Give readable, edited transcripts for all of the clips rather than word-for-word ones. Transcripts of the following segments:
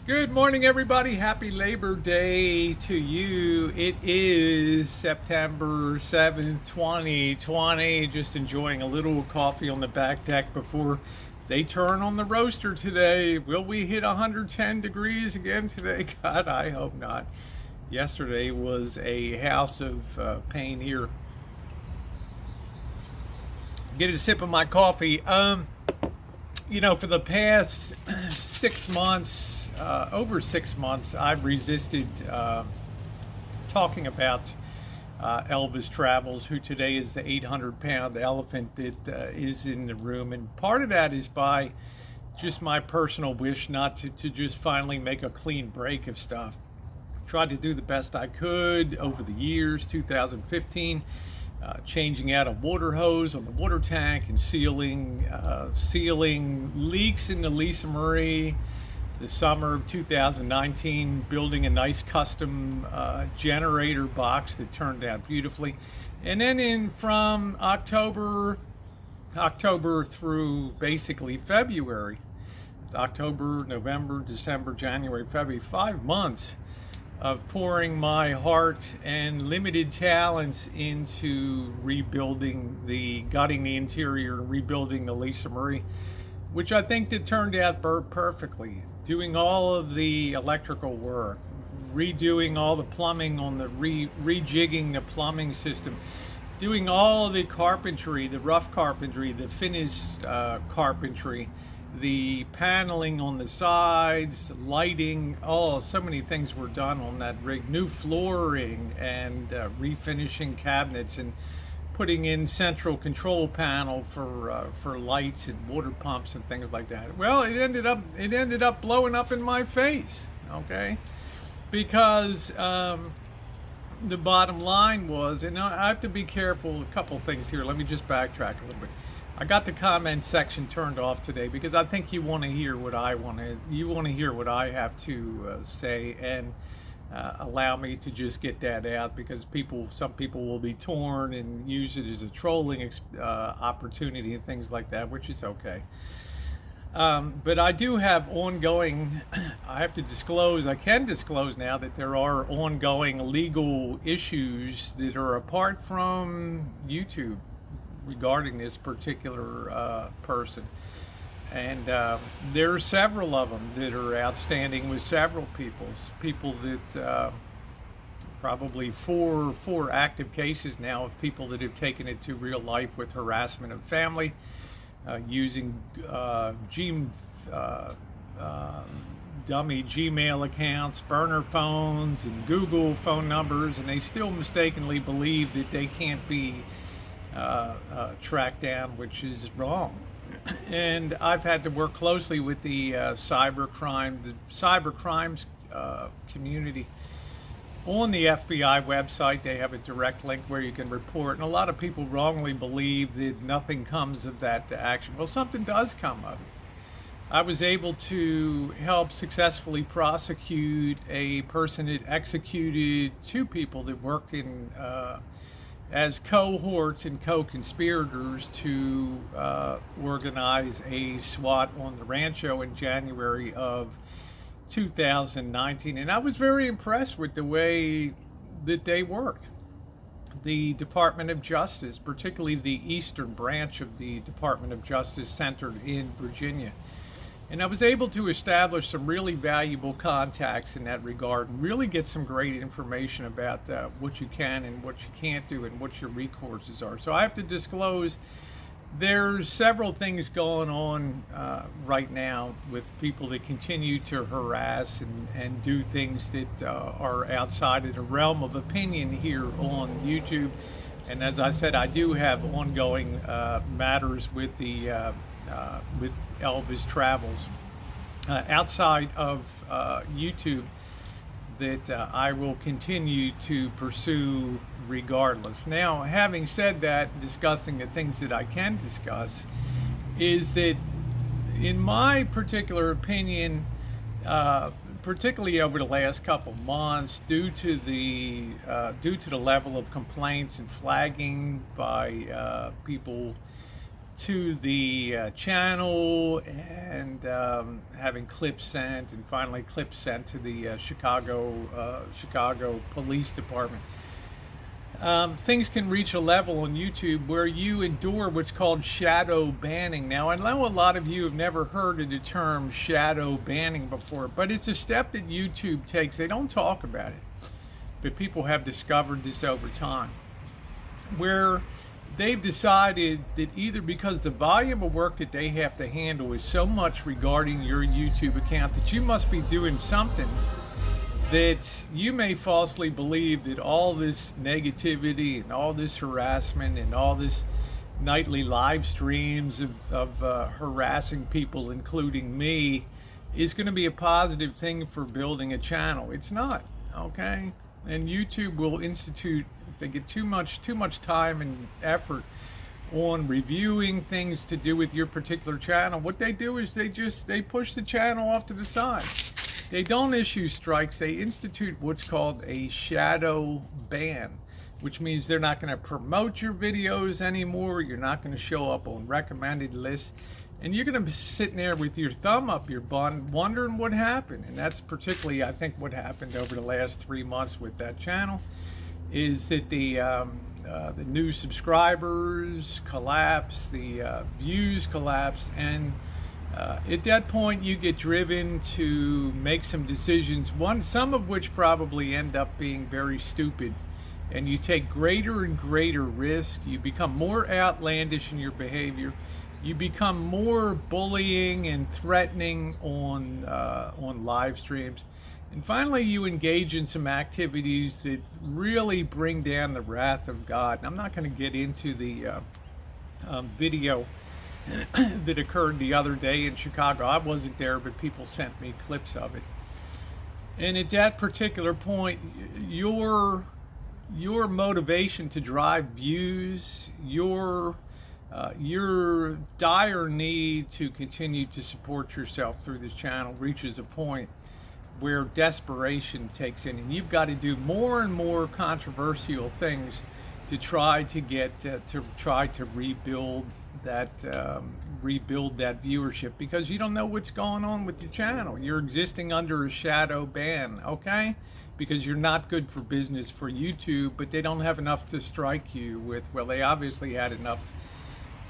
Good morning, everybody. Happy Labor Day to you. It is September 7th, 2020. Just enjoying a little coffee on the back deck before they turn on the roaster today. Will we hit 110 degrees again today? God, I hope not. Yesterday was a house of pain here. Get a sip of my coffee. For the past 6 months, over 6 months, I've resisted talking about Elvis Travels, who today is the 800-pound elephant that is in the room. And part of that is by just my personal wish not to just finally make a clean break of stuff. Tried to do the best I could over the years, 2015. Changing out a water hose on the water tank and sealing leaks in the Lisa Marie. The summer of 2019, building a nice custom generator box that turned out beautifully. And then from October through basically February, October, November, December, January, February, 5 months of pouring my heart and limited talents into gutting the interior and rebuilding the Lisa Marie, which I think that turned out perfectly. Doing all of the electrical work, redoing all the plumbing on the rejigging the plumbing system, doing all of the carpentry, the rough carpentry, the finished carpentry, the paneling on the sides, lighting, so many things were done on that rig. New flooring and refinishing cabinets and putting in central control panel for lights and water pumps and things like that. Well, it ended up blowing up in my face, okay? Because the bottom line was, and I have to be careful, a couple things here. Let me just backtrack a little bit. I got the comment section turned off today because I think you want to hear what I hear what I have to say, and allow me to just get that out, because some people will be torn and use it as a trolling opportunity and things like that, which is okay. But I do have ongoing, I can disclose now that there are ongoing legal issues that are apart from YouTube regarding this particular person. And there are several of them that are outstanding with several people that probably four active cases now of people that have taken it to real life with harassment of family, using dummy Gmail accounts, burner phones, and Google phone numbers, and they still mistakenly believe that they can't be tracked down, which is wrong. And I've had to work closely with the cyber crimes community. On the FBI website, they have a direct link where you can report, and a lot of people wrongly believe that nothing comes of that action. Well, something does come of it. I was able to help successfully prosecute a person that executed two people that worked in as cohorts and co-conspirators to organize a SWAT on the Rancho in January of 2019. And I was very impressed with the way that they worked. The Department of Justice, particularly the eastern branch of the Department of Justice centered in Virginia. And I was able to establish some really valuable contacts in that regard, and really get some great information about what you can and what you can't do and what your recourses are. So I have to disclose there's several things going on right now with people that continue to harass and do things that are outside of the realm of opinion here on YouTube. And as I said, I do have ongoing matters with with Elvis Travels outside of YouTube that I will continue to pursue regardless. Now, having said that, discussing the things that I can discuss, is that in my particular opinion, particularly over the last couple months, due to the level of complaints and flagging by people to the channel, and having clips sent, and finally clips sent to the Chicago Police Department. Things can reach a level on YouTube where you endure what's called shadow banning. Now, I know a lot of you have never heard of the term shadow banning before, but it's a step that YouTube takes. They don't talk about it, but people have discovered this over time, where they've decided that either because the volume of work that they have to handle is so much regarding your YouTube account that you must be doing something, that you may falsely believe that all this negativity and all this harassment and all this nightly live streams of harassing people, including me, is going to be a positive thing for building a channel. It's not, okay? And YouTube will institute, if they get too much time and effort on reviewing things to do with your particular channel, what they do is they push the channel off to the side. They don't issue strikes. They institute what's called a shadow ban, which means they're not going to promote your videos anymore. You're not going to show up on recommended lists, and you're going to be sitting there with your thumb up your bum wondering what happened. And that's particularly, I think, what happened over the last 3 months with that channel, is that the new subscribers collapsed, the views collapsed, and at that point you get driven to make some decisions, some of which probably end up being very stupid, and you take greater and greater risk. You become more outlandish in your behavior. You become more bullying and threatening on live streams, and finally you engage in some activities that really bring down the wrath of God. And I'm not going to get into the video that occurred the other day in Chicago. I wasn't there, but people sent me clips of it. And at that particular point, your motivation to drive views, your dire need to continue to support yourself through this channel reaches a point where desperation takes in, and you've got to do more and more controversial things to try to get to rebuild that viewership, because you don't know what's going on with your channel. You're existing under a shadow ban, okay? Because you're not good for business for YouTube, but they don't have enough to strike you with. Well, they obviously had enough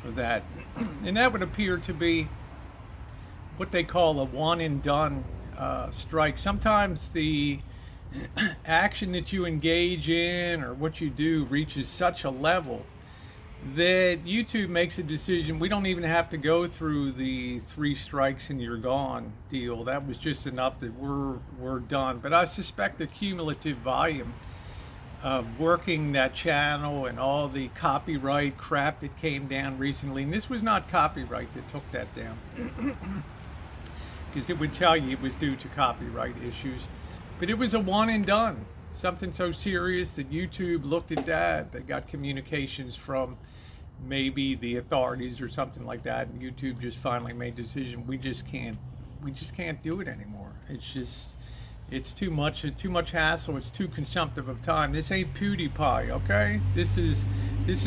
for that, and that would appear to be what they call a one and done strike. Sometimes the action that you engage in or what you do reaches such a level that YouTube makes a decision. We don't even have to go through the 3 strikes and you're gone deal. That was just enough that we're done. But I suspect the cumulative volume of working that channel and all the copyright crap that came down recently, and this was not copyright that took that down, because it would tell you it was due to copyright issues, but it was a one and done. Something so serious that YouTube looked at that. They got communications from maybe the authorities or something like that, and YouTube just finally made a decision. We just can't do it anymore. It's too much hassle. It's too consumptive of time. This ain't PewDiePie, okay? This is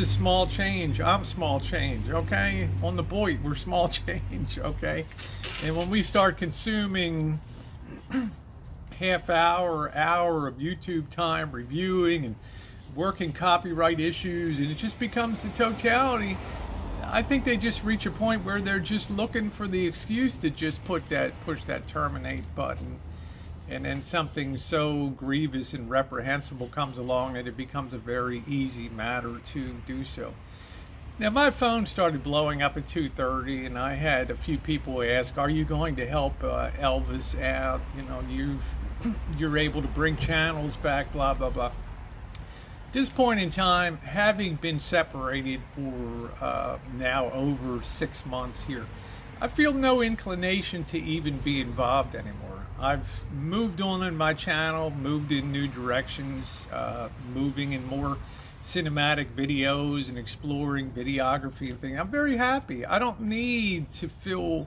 small change. I'm small change, okay? On the Boyd, we're small change, okay? And when we start consuming half hour of YouTube time reviewing and working copyright issues, and it just becomes the totality, I think they just reach a point where they're just looking for the excuse to just push that terminate button, and then something so grievous and reprehensible comes along that it becomes a very easy matter to do so. Now, my phone started blowing up at 2:30, and I had a few people ask, "Are you going to help Elvis out? You know, you're able to bring channels back, blah blah blah." At this point in time, having been separated for now over 6 months here, I feel no inclination to even be involved anymore. I've moved on in my channel, moved in new directions, moving in more cinematic videos and exploring videography and things. I'm very happy. I don't need to feel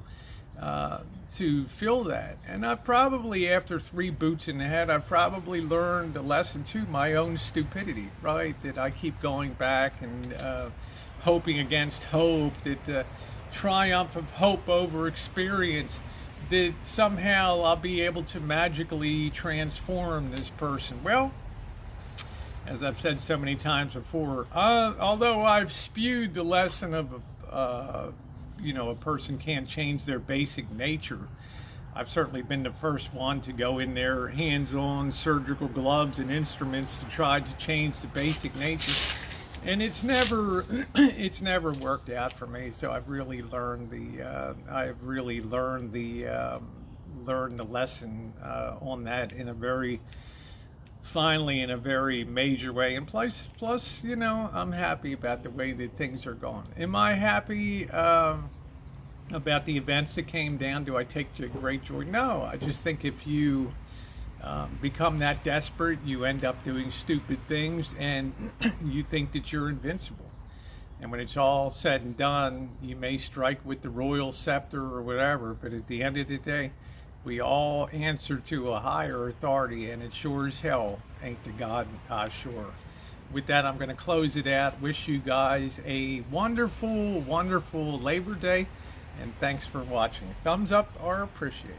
that. And I've probably, after 3 boots in the head, I've probably learned a lesson to my own stupidity, right? That I keep going back and hoping against hope, that the triumph of hope over experience, that somehow I'll be able to magically transform this person. Well, as I've said so many times before, although I've spewed the lesson of, a person can't change their basic nature, I've certainly been the first one to go in there, hands-on, surgical gloves and instruments, to try to change the basic nature, and it's never worked out for me. So I've really learned the lesson on that in a very major way. And plus, I'm happy about the way that things are going. Am I happy about the events that came down? Do I take great joy? No, I just think if you become that desperate, you end up doing stupid things, and you think that you're invincible. And when it's all said and done, you may strike with the royal scepter or whatever, but at the end of the day, we all answer to a higher authority, and it sure as hell ain't to God, sure. With that, I'm going to close it out. Wish you guys a wonderful, wonderful Labor Day, and thanks for watching. Thumbs up are appreciated.